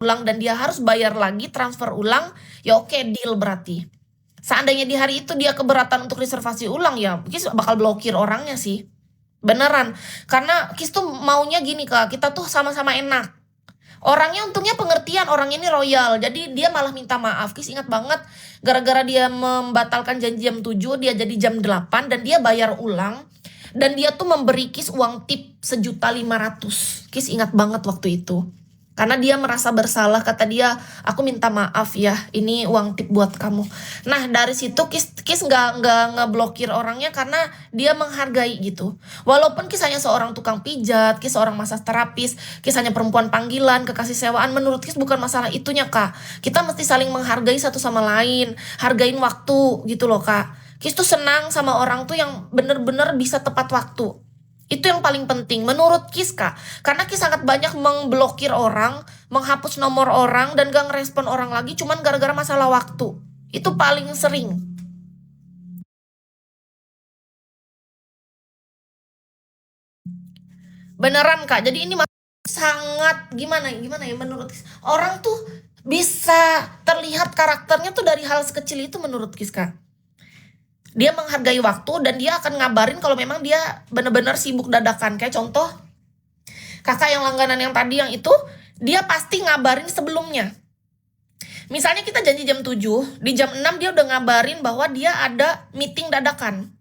ulang dan dia harus bayar lagi, transfer ulang, ya oke, deal berarti. Seandainya di hari itu dia keberatan untuk reservasi ulang, ya Kis bakal blokir orangnya sih. Beneran. Karena Kis tuh maunya gini Kak, kita tuh sama-sama enak. Orangnya untungnya pengertian, orang ini royal. Jadi dia malah minta maaf. Kis ingat banget, gara-gara dia membatalkan janji jam 7, dia jadi jam 8 dan dia bayar ulang. Dan dia tuh memberi Kis uang tip 1.500.000. Kis ingat banget waktu itu. Karena dia merasa bersalah, kata dia, aku minta maaf ya, ini uang tip buat kamu. Nah dari situ Kis nggak ngeblokir orangnya karena dia menghargai gitu. Walaupun Kis hanya seorang tukang pijat, Kis seorang massage terapis, Kis hanya perempuan panggilan, kekasih sewaan, menurut Kis bukan masalah itunya Kak. Kita mesti saling menghargai satu sama lain, hargain waktu gitu loh Kak. Kis tuh senang sama orang tuh yang bener-bener bisa tepat waktu. Itu yang paling penting menurut Kis Kak. Karena Kis sangat banyak memblokir orang, menghapus nomor orang, dan gak ngerespon orang lagi cuman gara-gara masalah waktu. Itu paling sering. Beneran Kak. Jadi ini sangat gimana ya menurut Kis. Orang tuh bisa terlihat karakternya tuh dari hal sekecil itu menurut Kis Kak. Dia menghargai waktu dan dia akan ngabarin kalau memang dia bener-bener sibuk dadakan. Kayak contoh kakak yang langganan yang tadi yang itu, dia pasti ngabarin sebelumnya. Misalnya kita janji jam 7, di jam 6 dia udah ngabarin bahwa dia ada meeting dadakan.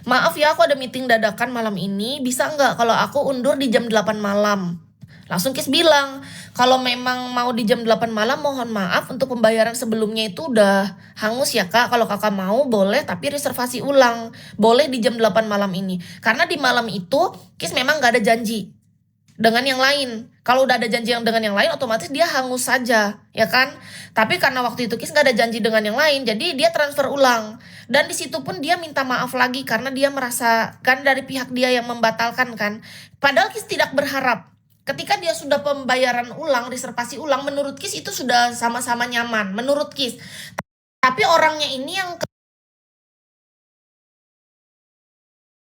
Maaf ya, aku ada meeting dadakan malam ini, bisa nggak kalau aku undur di jam 8 malam? Langsung Kis bilang, kalau memang mau di jam 8 malam mohon maaf untuk pembayaran sebelumnya itu udah hangus ya Kak. Kalau Kakak mau boleh tapi reservasi ulang. Boleh di jam 8 malam ini. Karena di malam itu Kis memang nggak ada janji dengan yang lain. Kalau udah ada janji yang dengan yang lain otomatis dia hangus saja, ya kan? Tapi karena waktu itu Kis nggak ada janji dengan yang lain, jadi dia transfer ulang. Dan di situ pun dia minta maaf lagi karena dia merasa kan dari pihak dia yang membatalkan kan. Padahal Kis tidak berharap. Ketika dia sudah pembayaran ulang, reservasi ulang, menurut Kis itu sudah sama-sama nyaman, menurut Kis. Tapi orangnya ini yang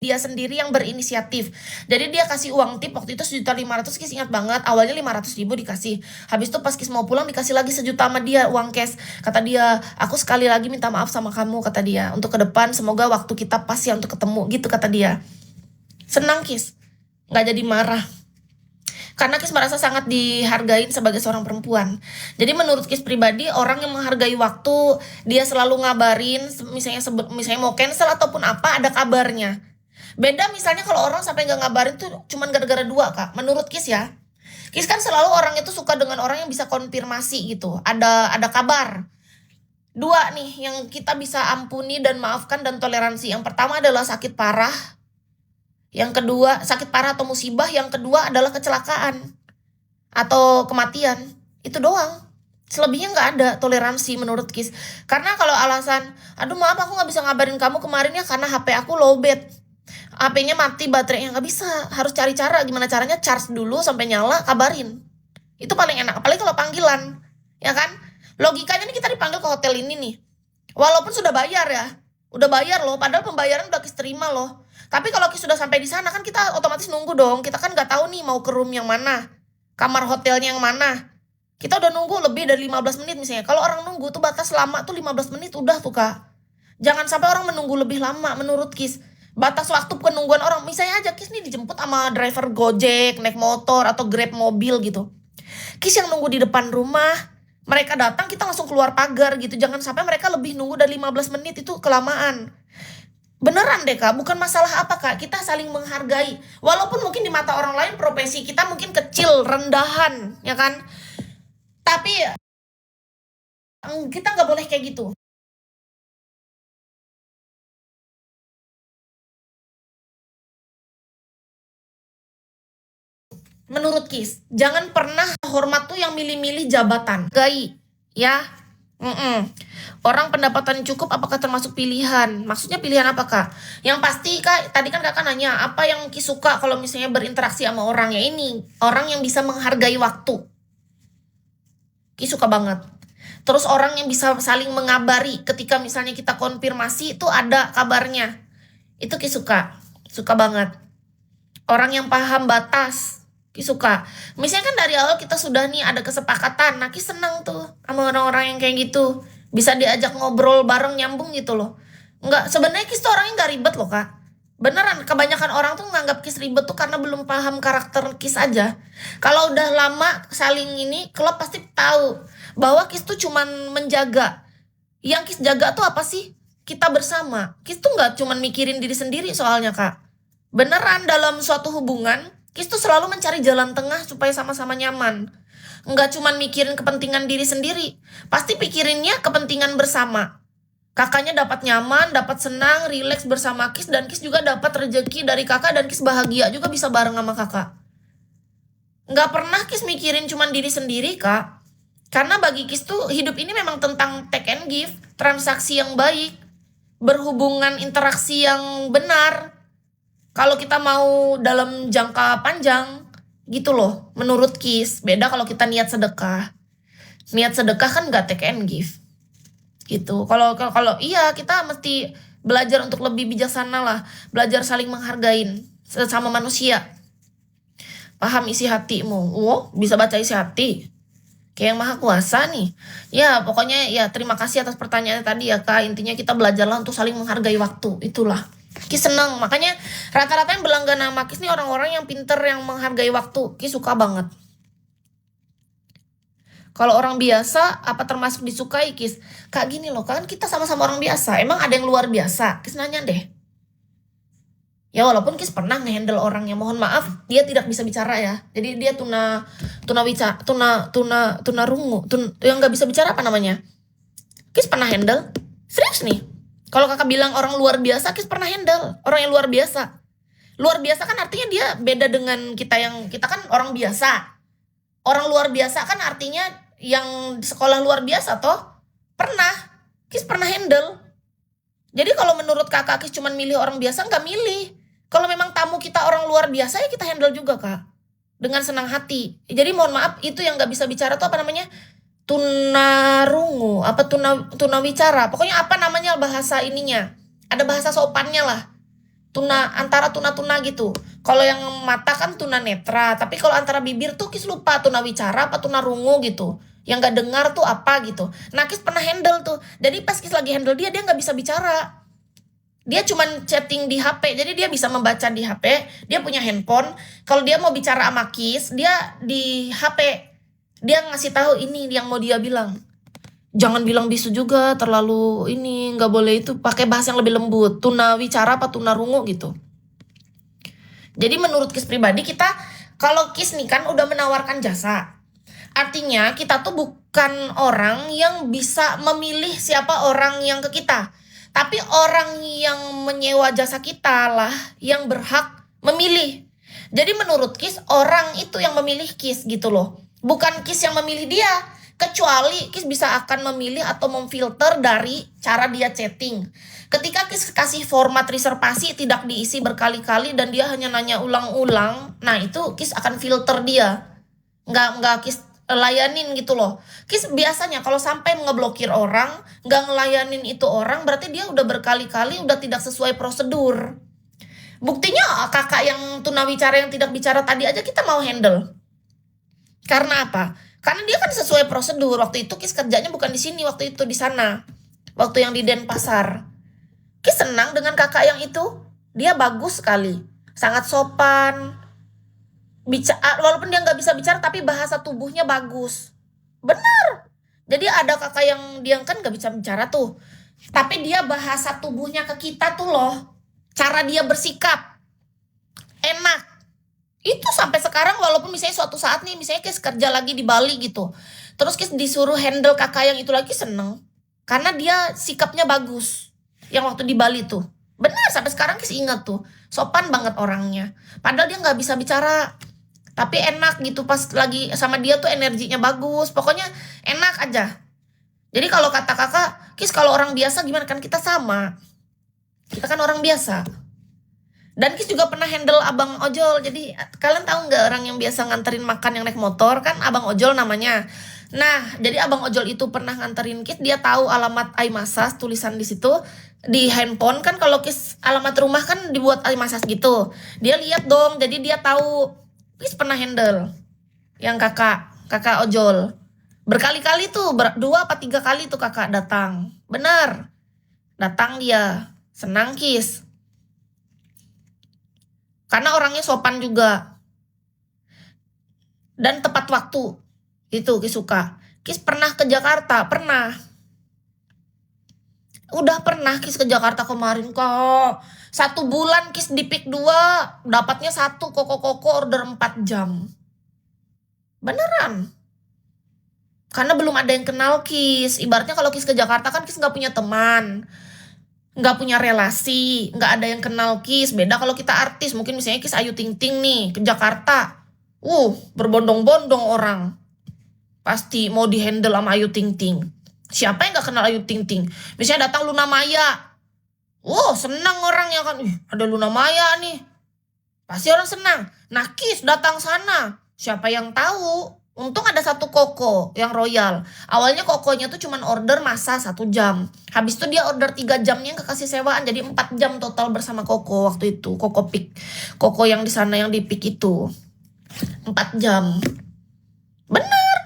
dia sendiri yang berinisiatif. Jadi dia kasih uang tip waktu itu 1.500.000, Kis ingat banget. Awalnya 500.000 dikasih. Habis itu pas Kis mau pulang dikasih lagi 1 juta sama dia uang cash. Kata dia, aku sekali lagi minta maaf sama kamu, kata dia. Untuk ke depan semoga waktu kita pas ya untuk ketemu, gitu kata dia. Senang Kis, nggak jadi marah. Karena Kis merasa sangat dihargain sebagai seorang perempuan. Jadi menurut Kis pribadi, orang yang menghargai waktu, dia selalu ngabarin, misalnya mau cancel ataupun apa, ada kabarnya. Beda misalnya kalau orang sampai nggak ngabarin tuh cuman gara-gara dua Kak. Menurut Kis ya. Kis kan selalu orang itu suka dengan orang yang bisa konfirmasi gitu. Ada kabar. Dua nih yang kita bisa ampuni dan maafkan dan toleransi. Yang pertama adalah sakit parah. Yang kedua sakit parah atau musibah. Yang kedua adalah kecelakaan atau kematian. Itu doang. Selebihnya nggak ada toleransi menurut Kis. Karena kalau alasan, aduh maaf aku nggak bisa ngabarin kamu kemarin ya karena HP aku lowbat. HP-nya mati baterainya, nggak bisa, harus cari cara gimana caranya charge dulu sampai nyala, kabarin. Itu paling enak, apalagi kalau panggilan, ya kan? Logikanya nih kita dipanggil ke hotel ini nih, walaupun sudah bayar ya, udah bayar loh, padahal pembayaran udah Kis terima loh. Tapi kalau Kis sudah sampai di sana kan kita otomatis nunggu dong, kita kan nggak tahu nih mau ke room yang mana, kamar hotelnya yang mana. Kita udah nunggu lebih dari 15 menit misalnya. Kalau orang nunggu tuh batas lama tuh 15 menit udah tuh Kak. Jangan sampai orang menunggu lebih lama menurut Kis. Batas waktu penungguan orang, misalnya aja Kis nih dijemput sama driver Gojek, naik motor atau Grab mobil gitu. Kis yang nunggu di depan rumah, mereka datang kita langsung keluar pagar gitu. Jangan sampai mereka lebih nunggu dari 15 menit, itu kelamaan. Beneran deh Kak, bukan masalah apa Kak, kita saling menghargai. Walaupun mungkin di mata orang lain profesi kita mungkin kecil, rendahan, ya kan? Tapi kita nggak boleh kayak gitu. Menurut Kis, jangan pernah hormat tuh yang milih-milih jabatan. Gai, ya. Orang pendapatan cukup apakah termasuk pilihan? Maksudnya pilihan apa Kak? Yang pasti Kak, tadi kan Kakak nanya, apa yang Kis suka kalau misalnya berinteraksi sama orang? Ya ini, orang yang bisa menghargai waktu. Kis suka banget. Terus orang yang bisa saling mengabari ketika misalnya kita konfirmasi itu ada kabarnya. Itu Kis suka banget. Orang yang paham batas, Kis suka. Misalnya kan dari awal kita sudah nih ada kesepakatan. Nah, Kis seneng tuh sama orang-orang yang kayak gitu. Bisa diajak ngobrol bareng nyambung gitu loh. Enggak, sebenarnya Kis tuh orangnya nggak ribet loh, Kak. Beneran, kebanyakan orang tuh nganggap Kis ribet tuh karena belum paham karakter Kis aja. Kalau udah lama saling ini, klub pasti tahu bahwa Kis tuh cuman menjaga. Yang Kis jaga tuh apa sih? Kita bersama. Kis tuh nggak cuman mikirin diri sendiri soalnya, Kak. Beneran dalam suatu hubungan, Kis tuh selalu mencari jalan tengah supaya sama-sama nyaman. Nggak cuman mikirin kepentingan diri sendiri, pasti pikirinnya kepentingan bersama. Kakaknya dapat nyaman, dapat senang, rileks bersama Kis, dan Kis juga dapat rezeki dari kakak, dan Kis bahagia juga bisa bareng sama kakak. Nggak pernah Kis mikirin cuman diri sendiri, Kak. Karena bagi Kis tuh hidup ini memang tentang take and give, transaksi yang baik, berhubungan interaksi yang benar. Kalau kita mau dalam jangka panjang, gitu loh, menurut Kis. Beda kalau kita niat sedekah. Niat sedekah kan nggak take and give. Gitu. Kalau iya kita mesti belajar untuk lebih bijaksana lah, belajar saling menghargain sesama manusia. Paham isi hatimu. Oh, bisa baca isi hati. Kayak yang maha kuasa nih. Ya, pokoknya ya terima kasih atas pertanyaannya tadi ya, Kak. Intinya kita belajarlah untuk saling menghargai waktu. Itulah. Kis seneng. Makanya rata-rata yang berlangganan sama Kis nih orang-orang yang pinter, yang menghargai waktu. Kis suka banget. Kalau orang biasa, apa termasuk disukai, Kis? Kak gini loh, kan kita sama-sama orang biasa. Emang ada yang luar biasa? Kis nanya deh. Ya walaupun Kis pernah ngehandle orang yang mohon maaf, dia tidak bisa bicara ya. Jadi dia tunarungu, yang nggak bisa bicara apa namanya? Kis pernah handle. Serius nih. Kalau kakak bilang orang luar biasa, Kis pernah handle orang yang luar biasa. Luar biasa kan artinya dia beda dengan kita kan orang biasa. Orang luar biasa kan artinya yang sekolah luar biasa toh. Kis pernah handle. Jadi kalau menurut kakak Kis cuman milih orang biasa, nggak milih. Kalau memang tamu kita orang luar biasa ya kita handle juga, Kak. Dengan senang hati. Jadi mohon maaf, itu yang nggak bisa bicara tuh apa namanya? Tunarungu, apa tunawicara. Pokoknya apa namanya bahasa ininya. Ada bahasa sopannya lah. Antara tuna gitu. Kalau yang mata kan tunanetra, tapi kalau antara bibir tuh Kis lupa tunawicara apa tunarungu gitu. Yang gak dengar tuh apa gitu. Nah, Kis pernah handle tuh. Jadi pas Kis lagi handle dia gak bisa bicara. Dia cuman chatting di HP, jadi dia bisa membaca di HP. Dia punya handphone. Kalau dia mau bicara sama Kis, dia di HP. Dia ngasih tahu ini yang mau dia bilang. Jangan bilang bisu juga, terlalu ini, nggak boleh itu, pakai bahasa yang lebih lembut. Tunawicara apa tunarungu gitu. Jadi menurut Kis pribadi kita, kalau Kis nih kan udah menawarkan jasa. Artinya kita tuh bukan orang yang bisa memilih siapa orang yang ke kita. Tapi orang yang menyewa jasa kita lah yang berhak memilih. Jadi menurut Kis, orang itu yang memilih Kis gitu loh. Bukan Kis yang memilih dia. Kecuali Kis bisa akan memilih atau memfilter dari cara dia chatting. Ketika Kis kasih format reservasi tidak diisi berkali-kali dan dia hanya nanya ulang-ulang, nah itu Kis akan filter dia. Nggak Kis layanin gitu loh. Kis biasanya kalau sampai ngeblokir orang, nggak ngelayanin itu orang, berarti dia udah berkali-kali udah tidak sesuai prosedur. Buktinya kakak yang tunawicara yang tidak bicara tadi aja kita mau handle. Karena apa? Karena dia kan sesuai prosedur. Waktu itu Kis kerjanya bukan di sini, waktu itu di sana. Waktu yang di Denpasar. Kis senang dengan kakak yang itu. Dia bagus sekali. Sangat sopan. Walaupun dia nggak bisa bicara, tapi bahasa tubuhnya bagus. Benar. Jadi ada kakak yang dia kan nggak bisa bicara tuh. Tapi dia bahasa tubuhnya ke kita tuh loh. Cara dia bersikap. Enak. Itu sampai sekarang walaupun misalnya suatu saat nih, misalnya Kis kerja lagi di Bali gitu. Terus Kis disuruh handle kakak yang itu lagi, seneng. Karena dia sikapnya bagus. Yang waktu di Bali tuh. Benar, sampai sekarang Kis ingat tuh. Sopan banget orangnya. Padahal dia gak bisa bicara. Tapi enak gitu, pas lagi sama dia tuh energinya bagus. Pokoknya enak aja. Jadi kalau kata kakak, Kis kalau orang biasa gimana, kan kita sama. Kita kan orang biasa. Dan Kis juga pernah handle abang ojol. Jadi kalian tahu nggak orang yang biasa nganterin makan yang naik motor kan abang ojol namanya. Nah, jadi abang ojol itu pernah nganterin Kis. Dia tahu alamat iMassage, tulisan di situ di handphone kan. Kalau Kis alamat rumah kan dibuat iMassage gitu. Dia lihat dong. Jadi dia tahu Kis pernah handle yang kakak ojol. Berkali-kali tuh, 2 apa 3 kali tuh kakak datang. Bener, datang dia. Senang Kis. Karena orangnya sopan juga. Dan tepat waktu. Itu Kis suka. Kis pernah ke Jakarta, pernah. Udah pernah Kis ke Jakarta kemarin kok. 1 bulan Kis di Pik 2, dapatnya 1 koko-koko order 4 jam. Beneran. Karena belum ada yang kenal Kis. Ibaratnya kalau Kis ke Jakarta kan Kis nggak punya teman, nggak punya relasi, nggak ada yang kenal Kis. Beda kalau kita artis, mungkin misalnya Kis Ayu Ting Ting nih ke Jakarta. Berbondong-bondong orang. Pasti mau dihandle sama Ayu Ting Ting. Siapa yang nggak kenal Ayu Ting Ting? Misalnya datang Luna Maya. Senang orang ya kan. Ada Luna Maya nih. Pasti orang senang. Nah Kis datang sana. Siapa yang tahu? Untung ada 1 koko yang royal. Awalnya kokonya tuh cuman order masa 1 jam. Habis itu dia order 3 jamnya yang kekasih sewaan. Jadi 4 jam total bersama koko waktu itu. Koko Pik. Koko yang di sana yang di Pik itu. 4 jam. Bener.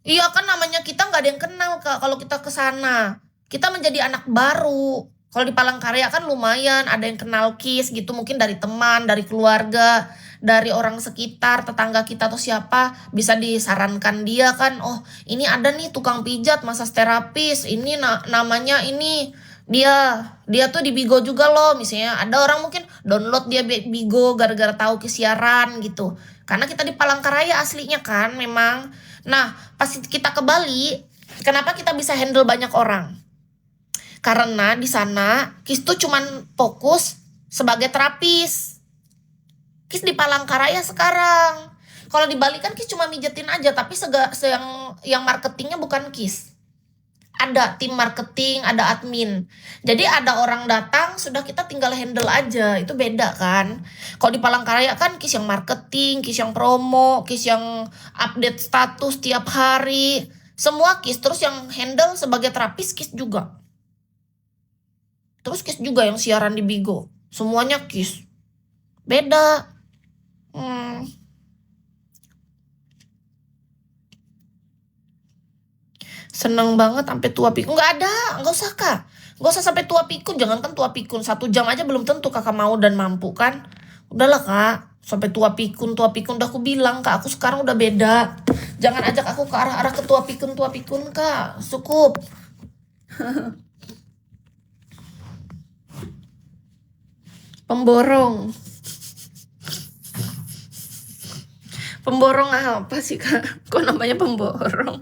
Iya kan namanya kita nggak ada yang kenal Kak. Kalau kita ke sana. Kita menjadi anak baru. Kalau di Palangkaraya kan lumayan. Ada yang kenal Kis gitu. Mungkin dari teman, dari keluarga, dari orang sekitar, tetangga kita atau siapa, bisa disarankan dia kan, ini ada nih tukang pijat, massage terapis, ini namanya ini, dia tuh di Bigo juga loh, misalnya ada orang mungkin download dia Bigo gara-gara tahu kesiaran gitu, karena kita di Palangkaraya aslinya kan memang. Nah pas kita ke Bali, kenapa kita bisa handle banyak orang? Karena di sana Kis tuh cuman fokus sebagai terapis. Kis di Palangkaraya sekarang. Kalau di Bali kan Kis cuma mijetin aja, tapi yang marketingnya bukan Kis. Ada tim marketing, ada admin. Jadi ada orang datang, sudah kita tinggal handle aja. Itu beda kan. Kalau di Palangkaraya kan Kis yang marketing, Kis yang promo, Kis yang update status tiap hari. Semua Kis, terus yang handle sebagai terapis Kis juga. Terus Kis juga yang siaran di Bigo. Semuanya Kis. Beda. Seneng banget sampai tua pikun. Nggak ada, nggak usah Kak. Nggak usah sampai tua pikun, jangankan tua pikun. 1 jam aja belum tentu Kakak mau dan mampu kan. Udahlah Kak, sampai tua pikun udah aku bilang Kak, aku sekarang udah beda. Jangan ajak aku ke arah-arah ke tua pikun Kak. Cukup. Pemborong. Pemborong apa sih Kak? Kok namanya pemborong?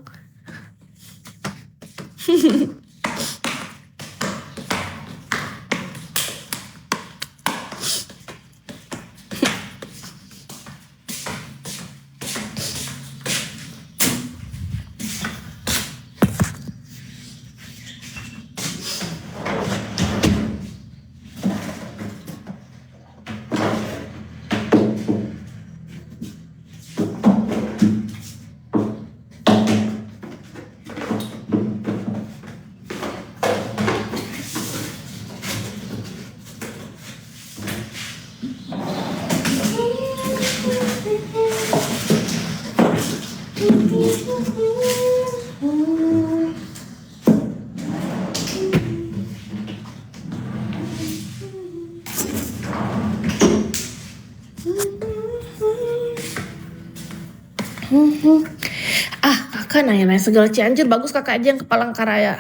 Kakak nanya-nanya segala Cianjur, bagus kakak aja yang ke Palangkaraya.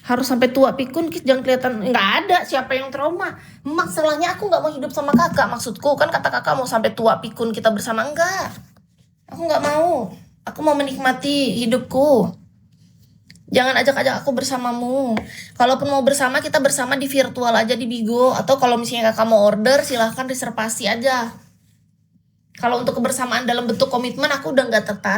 Harus sampai tua pikun Kis, jangan kelihatan. Nggak ada siapa yang trauma. Masalahnya aku nggak mau hidup sama kakak. Maksudku kan kata kakak mau sampai tua pikun kita bersama. Enggak, aku nggak mau. Aku mau menikmati hidupku. Jangan ajak-ajak aku bersamamu. Kalaupun mau bersama, kita bersama di virtual aja di Bigo. Atau kalau misalnya kakak mau order, silahkan reservasi aja. Kalau untuk kebersamaan dalam bentuk komitmen, aku udah nggak tertarik.